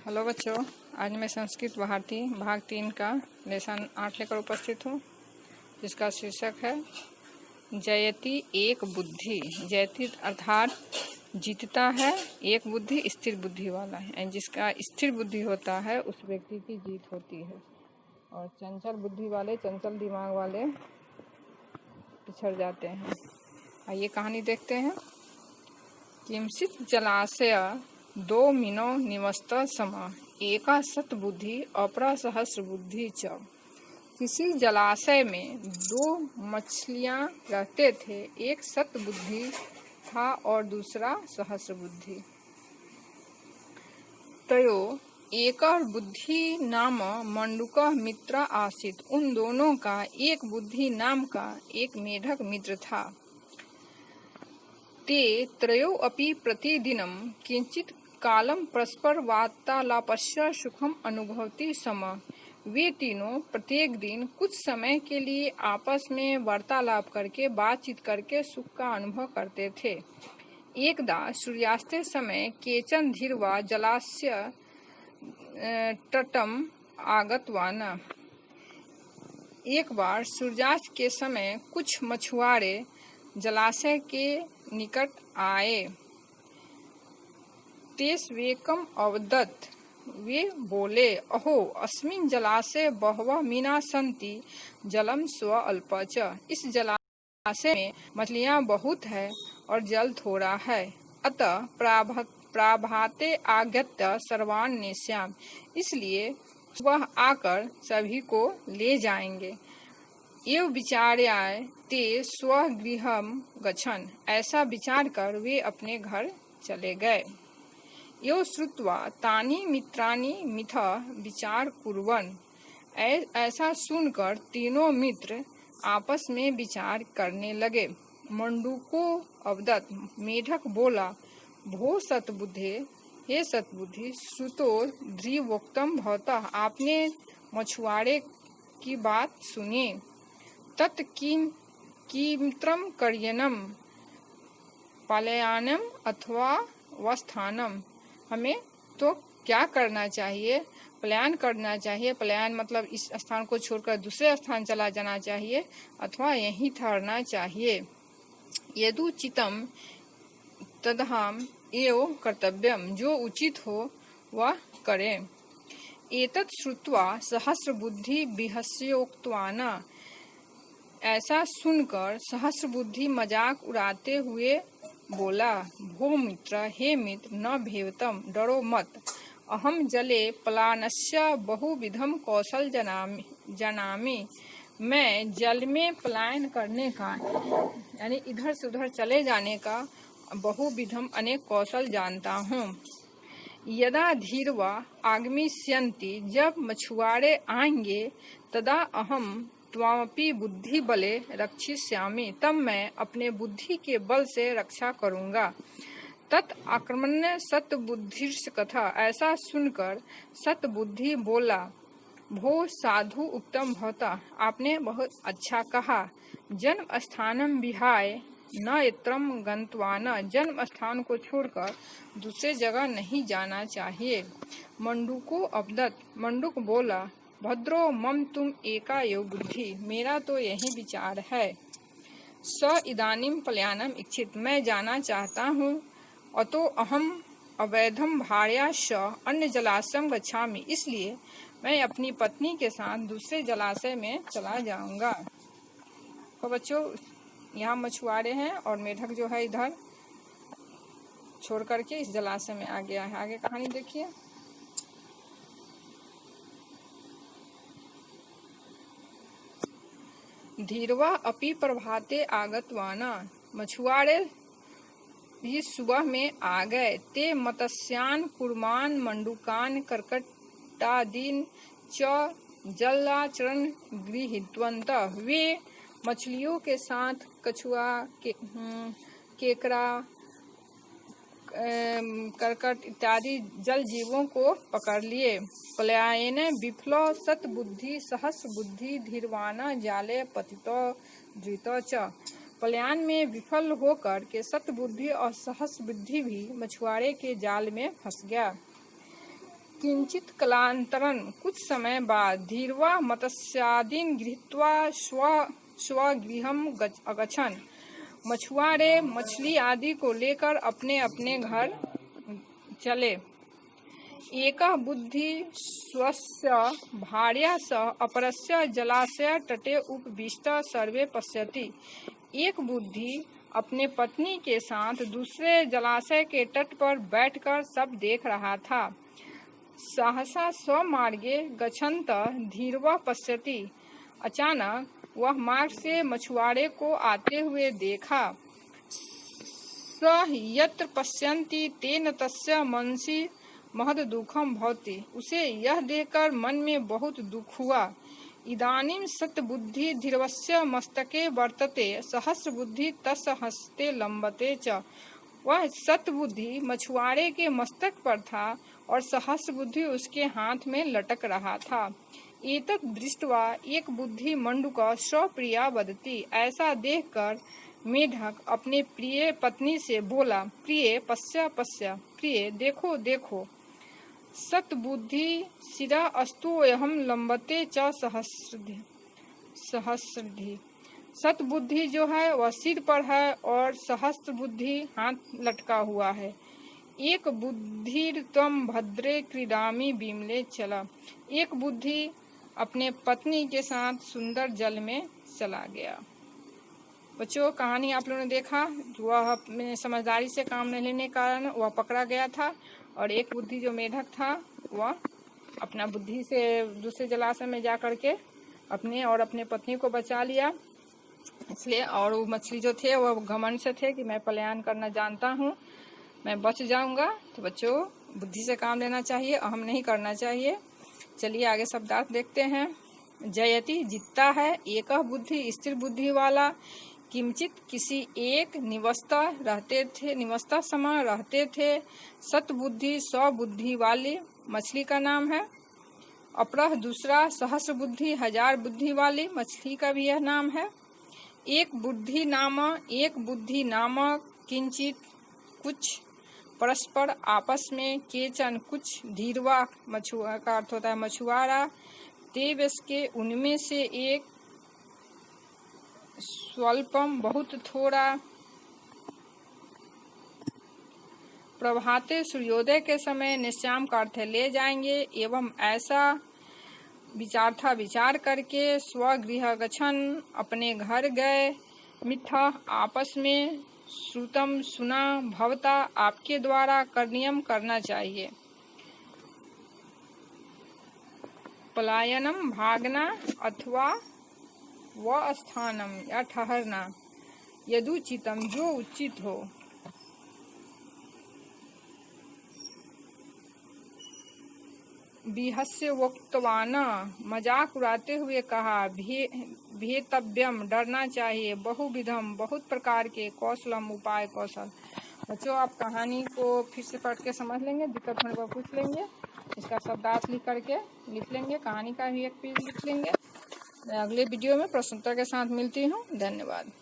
Hello बच्चों, आज मैं संस्कृत भारती भाग 3 का लेसन 8 लेकर उपस्थित हूँ, जिसका शीर्षक है जयति एक बुद्धि। जयति अर्थात जीतता है, एक बुद्धि स्थिर बुद्धि वाला है। जिसका स्थिर बुद्धि होता है उस व्यक्ति की जीत होती है, और चंचल बुद्धि वाले, चंचल दिमाग वाले पिछड़ जाते हैं। आइए कहानी देखते हैं। किंचित जलाशय दो मीनो निवस्त सम एका सत बुद्धि अपरा सहस्र बुद्धि च। किसी जलाशय में दो मछलियां रहते थे, एक सत बुद्धि था और दूसरा सहस्र बुद्धि। तयो एक बुद्धि नाम मंडूक मित्र आसीत। उन दोनों का एक बुद्धि नाम का एक मेढक मित्र था। ते त्रयो अपि प्रतिदिनं किंचित कालम परस्पर वार्तालापस्य सुखम अनुभवति स्म। वे तीनों प्रत्येक दिन कुछ समय के लिए आपस में वार्तालाप करके, बातचीत करके सुख का अनुभव करते थे। एकदा सूर्यास्ते समय केचन धीरवा जलाशय तटम आगतवान। एक बार सूर्यास्त के समय कुछ मछुआरे जलाशय के निकट आए। तेस्वेकम अवदत्, वे बोले, अहो अस्मिन् जलाशय बहवः मीना सन्ति जलम स्व अल्प च। इस जलाशय में मछलियां बहुत है और जल थोड़ा है। अतः प्राभाते आगत्य सर्वान् नेष्याम, इसलिए वह आकर सभी को ले जाएंगे। एव विचार्याय ते स्वगृहं गच्छन्, ऐसा विचार कर वे अपने घर चले गए। यो श्रुत्वा तानि मित्राणि मिथ विचार कुर्वन्, ऐसा सुनकर तीनों मित्र आपस में विचार करने लगे। मंडूको अवदत्, मेढक बोला, भो सतबुद्धे, हे सतबुद्धि, श्रुतो ध्रुवोक्तं भवतः, आपने मछुआरे की बात सुनी। तत् किमत्रं कर्यणं पलायनम अथवा वस्थानम, हमें तो क्या करना चाहिए? पलायन करना चाहिए। पलायन मतलब इस स्थान को छोड़कर दूसरे स्थान चला जाना चाहिए, अथवा यहीं ठहरना चाहिए। यदुचितम तदहम एव कर्तव्यम, जो उचित हो वह करें। एतत् श्रुत्वा सहस्र बुद्धि बिहस्योक्तवान, ऐसा सुनकर सहस्र बुद्धि मजाक उड़ाते हुए बोला, भो मित्र, हे मित्र, न भेवतम, डरो मत। अहम जले पलायनस्य बहुविधम कौशल जानामि, मैं जल में पलायन करने का यानी इधर से उधर चले जाने का बहुविधम अनेक कौशल जानता हूँ। यदा धीरवा आगमिष्यन्ति, जब मछुआरे आएंगे, तदा अहम त्वामपि बुद्धि बले रक्षिष्यामि, तब मैं अपने बुद्धि के बल से रक्षा करूंगा। तत् आक्रमण्य सतबुद्धिर्ष कथा, ऐसा सुनकर सतबुद्धि बोला, भो साधु उक्तम भवता, आपने बहुत अच्छा कहा। जन्म स्थानम विहाय न यत्रम गंतवान, जन्म स्थान को छोड़कर दूसरे जगह नहीं जाना चाहिए। मंडूको अवदत्, मंडूक बोला, भद्रो मम तुम एका यो बुद्धि, मेरा तो यही विचार है। स इदानीम पलायनम इच्छित, मैं जाना चाहता हूँ। अतो अहम अवैधम भार्याश्च अन्य जलाशयम गच्छामि, इसलिए मैं अपनी पत्नी के साथ दूसरे जलाशय में चला जाऊंगा। तो बच्चों, यहाँ मछुआरे हैं और मेढक जो है इधर छोड़ करके इस जलाशय में आ गया है। आगे कहानी देखिए। धीरवा अपि प्रभाते आगतवाना, मछुआरे भी सुबह में आ गए। ते मत्स्यान कुर्मान मंडूकान कर्कटादीन च जलाचरण गृहीतवन्त, वे मछलियों के साथ कछुआ, केकड़ा, करकट इत्यादि जल जीवों को पकड़ लिए। पलायन विफलो सतबुद्धि सहस्र बुद्धि धीरवाना जाले पतितो धृतो च, पलायन में विफल होकर के सतबुद्धि और सहस्र बुद्धि भी मछुआरे के जाल में फंस गया। किंचित कलांतरं कुछ समय बाद धीर्वा मत्स्यादीन गृहीत्वा स्वगृहं अगच्छन्। मछुआरे मछली आदि को लेकर अपने अपने घर चले। एकः बुद्धि स्वस्य भार्या सह अपरस्य जलाशय तटे उपविष्टः सर्वे पश्यति। एक बुद्धि अपने पत्नी के साथ दूसरे जलाशय के तट पर बैठकर सब देख रहा था। सहसा स्वमार्गे गच्छन्तः धीर्वा पश्यति। अचानक वह मार्ग से मछुआरे को आते हुए देखा। स यत्र पश्यन्ति तेन तस्य मनसि महद दुखम भवति। उसे यह देखकर मन में बहुत दुख हुआ। इदानीं सत्बुद्धि धीर्वस्य मस्तके वर्तते सहस्र बुद्धि तस्य हस्ते लंबते च। वह सत्बुद्धि मछुआरे के मस्तक पर था और सहस्र बुद्धि उसके हाथ में लटक रहा था। एतत् दृष्ट्वा एक बुद्धि मंडूक स्वप्रिया वदति। ऐसा देखकर मेढक अपने प्रिय पत्नी से बोला, प्रिय पश्य पश्य, प्रिय देखो देखो। सत्बुद्धि शिरा अस्तु अहम लंबते च सहस्रधि। सत्बुद्धि जो है वह सिर पर है और सहस्त्र बुद्धि हाथ लटका हुआ है। एक बुद्धि तम भद्रे क्रीडामी बिमले चला। एक बुद्धि अपने पत्नी के साथ सुंदर जल में चला गया। बच्चों, कहानी आप लोगों ने देखा। वह अपने समझदारी से काम नहीं लेने के कारण वह पकड़ा गया था और एक बुद्धि जो मेढक था वह अपना बुद्धि से दूसरे जलाशय में जा करके अपने और अपने पत्नी को बचा लिया। इसलिए और वो मछली जो थे वह घमंड से थे कि मैं पलायन करना जानता हूँ, मैं बच जाऊंगा। तो बच्चों, बुद्धि से काम लेना चाहिए, अहम नहीं करना चाहिए। चलिए आगे शब्दार्थ देखते हैं। जयति जीतता है, एक बुद्धि स्थिर बुद्धि वाला, किंचित किसी एक निवस्था समय रहते थे। सतबुद्धि 100 बुद्धि वाली मछली का नाम है। अपरह दूसरा सहस्र बुद्धि 1000 बुद्धि वाली मछली का भी यह नाम है। एक बुद्धि नामक किंचित कुछ परस्पर आपस में, केचन कुछ, धीरवा मछुआ का अर्थ होता है मछुआरा, तेवस के उनमें से एक, स्वल्पम बहुत थोड़ा, प्रभाते सूर्योदय के समय, निश्याम का अर्थ ले जाएंगे। एवं ऐसा विचार करके स्वगृह गच्छन अपने घर गए। मिथा आपस में, श्रुतम सुना, भवता आपके द्वारा, करनियम करना चाहिए। पलायनम भागना अथवा व स्थानम या ठहरना, यदुचितम जो उचित हो। बिहस्य वक्तवाना मजाक उड़ाते हुए कहा, भेतव्यम डरना चाहिए, बहुविधम बहुत प्रकार के, कौशलम उपाय कौशल। बच्चों, आप कहानी को फिर से पढ़ के समझ लेंगे, दिक्कत होने पर पूछ लेंगे, इसका शब्दार्थ लिख लेंगे, कहानी का भी एक पेज लिख लेंगे। मैं अगले वीडियो में प्रश्नोत्तर के साथ मिलती हूँ। धन्यवाद।